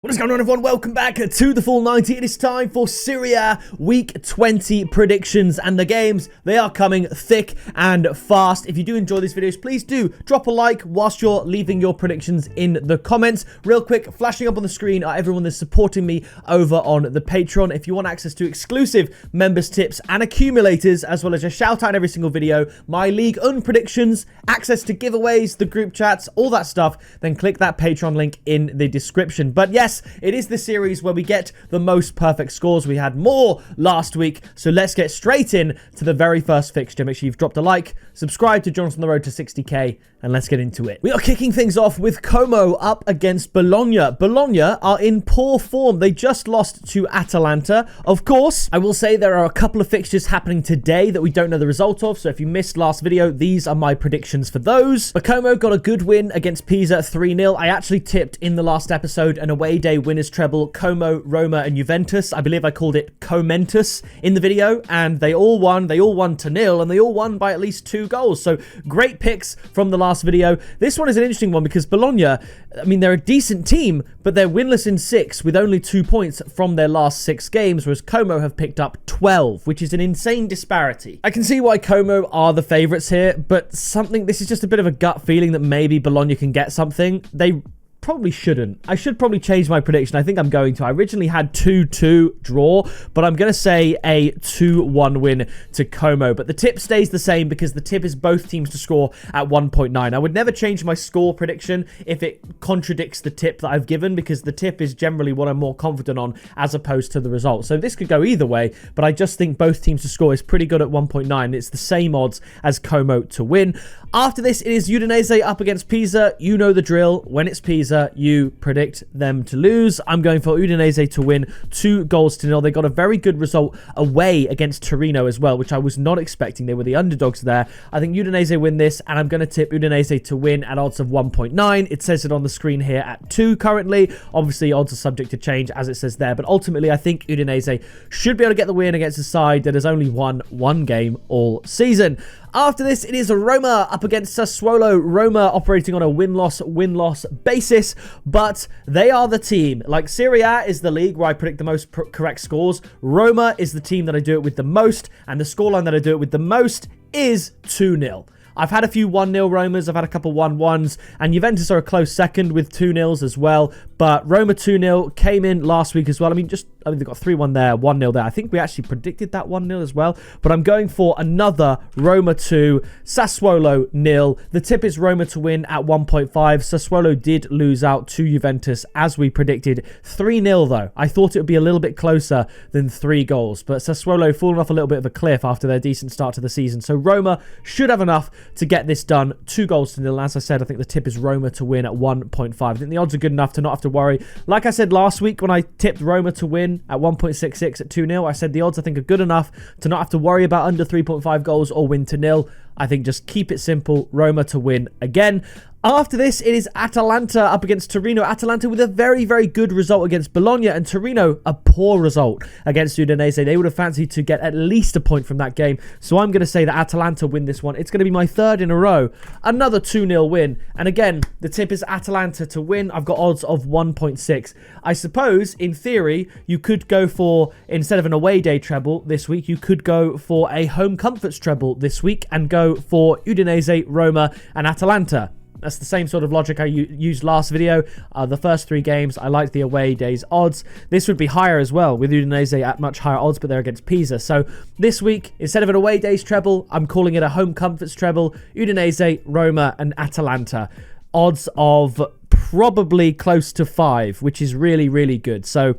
What is going on, everyone? Welcome back to the Full 90. It is time for Serie A Week 20 predictions, and the games, they are coming thick and fast. If you do enjoy these videos, please do drop a like whilst you're leaving your predictions in the comments. Real quick, flashing up on the screen are everyone that's supporting me over on the Patreon. If you want access to exclusive members tips and accumulators, as well as a shout out in every single video, my league predictions, access to giveaways, the group chats, all that stuff, then click that Patreon link in the description. But yes, it is the series where we get the most perfect scores. We had more last week, so let's get straight in to the very first fixture. Make sure you've dropped a like, subscribe to join us on the road to 60k, and let's get into it. We are kicking things off with Como up against Bologna. Bologna are in poor form. They just lost to Atalanta. Of course, I will say there are a couple of fixtures happening today that we don't know the result of, so if you missed last video, these are my predictions for those. But Como got a good win against Pisa 3-0. I actually tipped in the last episode an away day winners treble, Como, Roma, and Juventus. I believe I called it Comentus in the video, and they all won. They all won 2-0, and they all won by at least 2 goals. So great picks from the last video. This one is an interesting one because Bologna, I mean, they're a decent team, but they're winless in 6 with only 2 points from their last 6 games, whereas Como have picked up 12, which is an insane disparity. I can see why Como are the favourites here, but this is just a bit of a gut feeling that maybe Bologna can get something. They probably shouldn't. I should probably change my prediction. I think I'm going to. I originally had 2-2 draw, but I'm going to say a 2-1 win to Como. But the tip stays the same because the tip is both teams to score at 1.9. I would never change my score prediction if it contradicts the tip that I've given, because the tip is generally what I'm more confident on as opposed to the result. So this could go either way, but I just think both teams to score is pretty good at 1.9. It's the same odds as Como to win. After this, it is Udinese up against Pisa. You know the drill. When it's Pisa, you predict them to lose. I'm going for Udinese to win 2-0. They got a very good result away against Torino as well, which I was not expecting. They were the underdogs there. I think Udinese win this, and I'm going to tip Udinese to win at odds of 1.9. It says it on the screen here at 2 currently. Obviously, odds are subject to change as it says there, but ultimately, I think Udinese should be able to get the win against a side that has only won 1 game all season. After this, it is Roma up against Sassuolo. Roma operating on a win-loss basis, but they are the team. Like, Serie A is the league where I predict the most correct scores. Roma is the team that I do it with the most, and the scoreline that I do it with the most is 2-0. I've had a few 1-0 Romas, I've had a couple 1-1s, and Juventus are a close second with 2-0s as well. But Roma 2-0 came in last week as well. I mean, they've got 3-1 there, 1-0 there. I think we actually predicted that 1-0 as well. But I'm going for another Roma 2, Sassuolo 0. The tip is Roma to win at 1.5. Sassuolo did lose out to Juventus as we predicted. 3-0 though. I thought it would be a little bit closer than 3 goals. But Sassuolo fallen off a little bit of a cliff after their decent start to the season. So Roma should have enough to get this done. 2-0. As I said, I think the tip is Roma to win at 1.5. I think the odds are good enough to not have to worry. Like I said last week when I tipped Roma to win at 1.66 at 2-0, I said the odds I think are good enough to not have to worry about under 3.5 goals or win 2-0. I think just keep it simple. Roma to win again. After this, it is Atalanta up against Torino. Atalanta with a very, very good result against Bologna, and Torino a poor result against Udinese. They would have fancied to get at least a point from that game. So I'm going to say that Atalanta win this one. It's going to be my 3rd in a row. Another 2-0 win. And again, the tip is Atalanta to win. I've got odds of 1.6. I suppose, in theory, you could go for, instead of an away day treble this week, you could go for a home comforts treble this week and go for Udinese, Roma, and Atalanta. That's the same sort of logic I used last video. The first 3 games, I liked the away days odds. This would be higher as well, with Udinese at much higher odds, but they're against Pisa. So this week, instead of an away days treble, I'm calling it a home comforts treble. Udinese, Roma, and Atalanta. Odds of probably close to 5, which is really, really good. So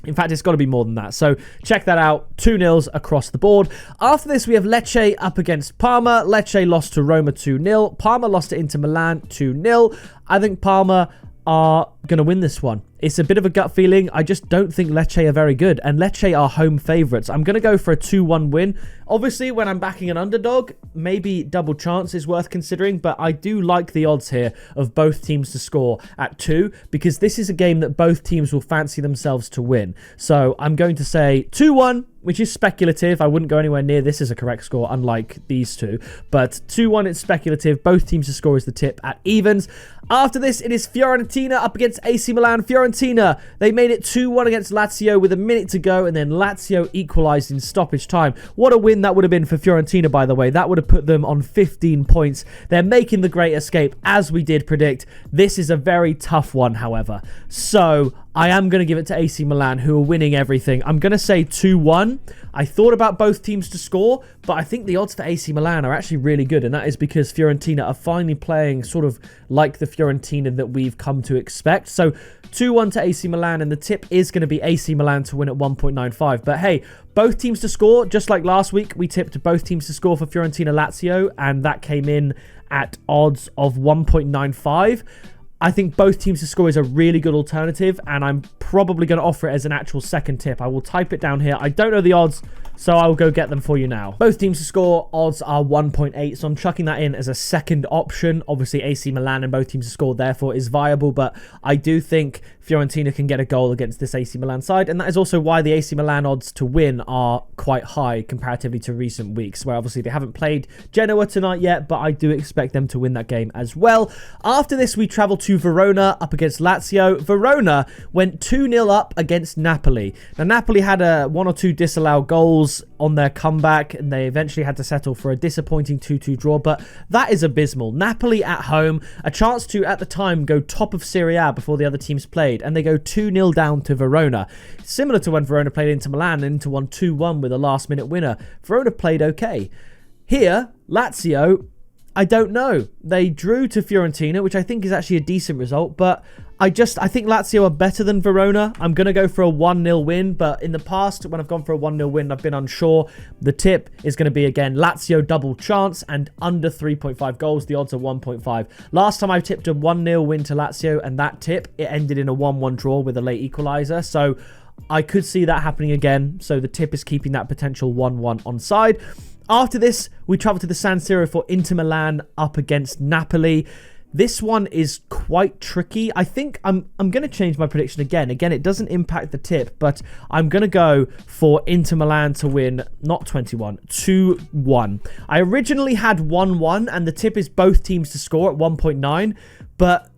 in fact, it's got to be more than that. So check that out. 2-0 across the board. After this, we have Lecce up against Parma. Lecce lost to Roma 2-0. Parma lost to Inter Milan 2-0. I think Parma are going to win this one. It's a bit of a gut feeling. I just don't think Lecce are very good, and Lecce are home favourites. I'm going to go for a 2-1 win. Obviously, when I'm backing an underdog, maybe double chance is worth considering, but I do like the odds here of both teams to score at 2, because this is a game that both teams will fancy themselves to win. So I'm going to say 2-1, which is speculative. I wouldn't go anywhere near this as a correct score, unlike these two. But 2-1, it's speculative. Both teams to score is the tip at evens. After this, it is Fiorentina up against minutes, AC Milan, Fiorentina, they made it 2-1 against Lazio with a minute to go, and then Lazio equalised in stoppage time. What a win that would have been for Fiorentina, by the way. That would have put them on 15 points. They're making the great escape, as we did predict. This is a very tough one, however. So I am going to give it to AC Milan, who are winning everything. I'm going to say 2-1. I thought about both teams to score, but I think the odds for AC Milan are actually really good, and that is because Fiorentina are finally playing sort of like the Fiorentina that we've come to expect. So 2-1 to AC Milan, and the tip is going to be AC Milan to win at 1.95. But hey, both teams to score, just like last week, we tipped both teams to score for Fiorentina Lazio, and that came in at odds of 1.95. I think both teams to score is a really good alternative, and I'm probably going to offer it as an actual second tip. I will type it down here. I don't know the odds, so I will go get them for you now. Both teams to score, odds are 1.8, so I'm chucking that in as a second option. Obviously, AC Milan and both teams to score, therefore, is viable, but I do think Fiorentina can get a goal against this AC Milan side, and that is also why the AC Milan odds to win are quite high comparatively to recent weeks, where obviously they haven't played Genoa tonight yet, but I do expect them to win that game as well. After this, we travel to Verona up against Lazio. Verona went 2-0 up against Napoli. Now, Napoli had one or two disallowed goals on their comeback, and they eventually had to settle for a disappointing 2-2 draw, but that is abysmal. Napoli at home, a chance to, at the time, go top of Serie A before the other teams played, and they go 2-0 down to Verona. Similar to when Verona played Inter Milan and Inter won 2-1 with a last-minute winner. Verona played okay. Here, Lazio, I don't know. They drew to Fiorentina, which I think is actually a decent result, but I think Lazio are better than Verona. I'm going to go for a 1-0 win, but in the past, when I've gone for a 1-0 win, I've been unsure. The tip is going to be, again, Lazio double chance and under 3.5 goals. The odds are 1.5. Last time I tipped a 1-0 win to Lazio, and that tip, it ended in a 1-1 draw with a late equaliser. So I could see that happening again. So the tip is keeping that potential 1-1 on side. After this, we travel to the San Siro for Inter Milan up against Napoli. This one is quite tricky. I think I'm going to change my prediction again. Again, it doesn't impact the tip, but I'm going to go for Inter Milan to win, not 21, 2-1. I originally had 1-1, and the tip is both teams to score at 1.9, but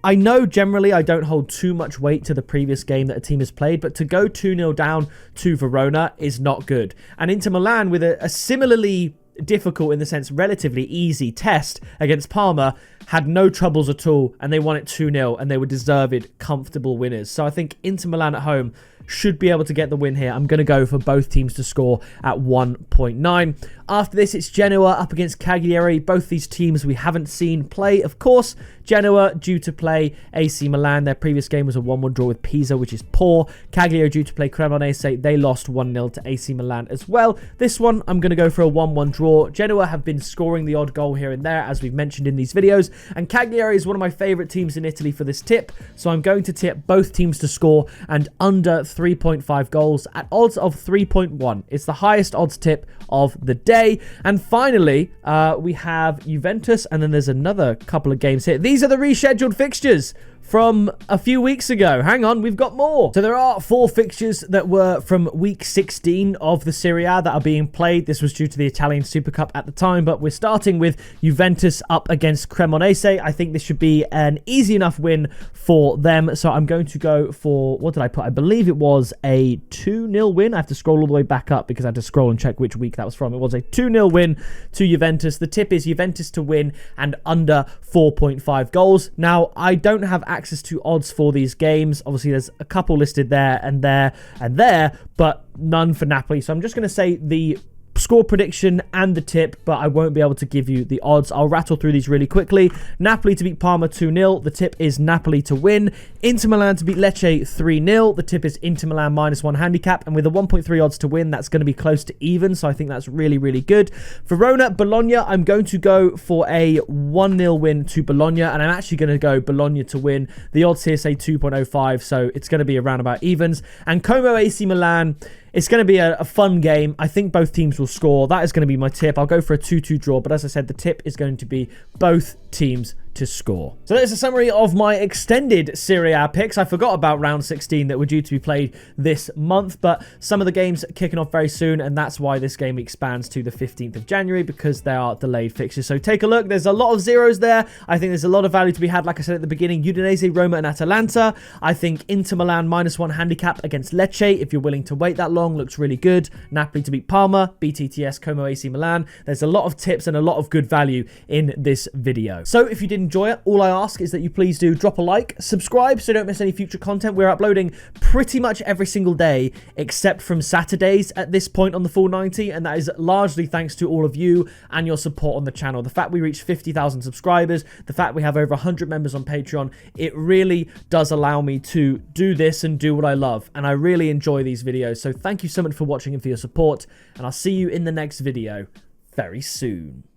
I know generally I don't hold too much weight to the previous game that a team has played, but to go 2-0 down to Verona is not good. And Inter Milan, with a similarly difficult, in the sense relatively easy test against Parma, had no troubles at all, and they won it 2-0, and they were deserved, comfortable winners. So I think Inter Milan at home should be able to get the win here. I'm going to go for both teams to score at 1.9. After this, it's Genoa up against Cagliari. Both these teams we haven't seen play, of course. Genoa due to play AC Milan. Their previous game was a 1-1 draw with Pisa, which is poor. Cagliari due to play Cremonese. They lost 1-0 to AC Milan as well. This one, I'm going to go for a 1-1 draw. Genoa have been scoring the odd goal here and there, as we've mentioned in these videos. And Cagliari is one of my favourite teams in Italy for this tip. So I'm going to tip both teams to score and under 3.5 goals at odds of 3.1. It's the highest odds tip of the day. And finally, we have Juventus, and then there's another couple of games here. These are the rescheduled fixtures from a few weeks ago. Hang on, we've got more. So there are 4 fixtures that were from week 16 of the Serie A that are being played. This was due to the Italian Super Cup at the time, but we're starting with Juventus up against Cremonese. I think this should be an easy enough win for them. So I'm going to go for, what did I put? I believe it was a 2-0 win. I have to scroll all the way back up because I had to scroll and check which week that was from. It was a 2-0 win to Juventus. The tip is Juventus to win and under 4.5 goals. Now, I don't have access to odds for these games. Obviously, there's a couple listed there and there and there, but none for Napoli. So I'm just going to say the score prediction and the tip, but I won't be able to give you the odds. I'll rattle through these really quickly. Napoli to beat Parma 2-0. The tip is Napoli to win. Inter Milan to beat Lecce 3-0. The tip is Inter Milan -1 handicap. And with a 1.3 odds to win, that's going to be close to even. So I think that's really, really good. Verona, Bologna, I'm going to go for a 1-0 win to Bologna. And I'm actually going to go Bologna to win. The odds here say 2.05. So it's going to be around about evens. And Como AC Milan, it's going to be a fun game. I think both teams will score. That is going to be my tip. I'll go for a 2-2 draw. But as I said, the tip is going to be both teams to score. So there's a summary of my extended Serie A picks. I forgot about round 16 that were due to be played this month, but some of the games kicking off very soon, and that's why this game expands to the 15th of January, because they are delayed fixtures. So take a look. There's a lot of zeros there. I think there's a lot of value to be had, like I said at the beginning. Udinese, Roma, and Atalanta. I think Inter Milan -1 handicap against Lecce, if you're willing to wait that long, looks really good. Napoli to beat Parma, BTTS, Como, AC Milan. There's a lot of tips and a lot of good value in this video. So if you did enjoy it, all I ask is that you please do drop a like, subscribe so you don't miss any future content. We're uploading pretty much every single day except from Saturdays at this point on the full 90, and that is largely thanks to all of you and your support on the channel. The fact we reached 50,000 subscribers, the fact we have over 100 members on Patreon, it really does allow me to do this and do what I love, and I really enjoy these videos. So thank you so much for watching and for your support, and I'll see you in the next video very soon.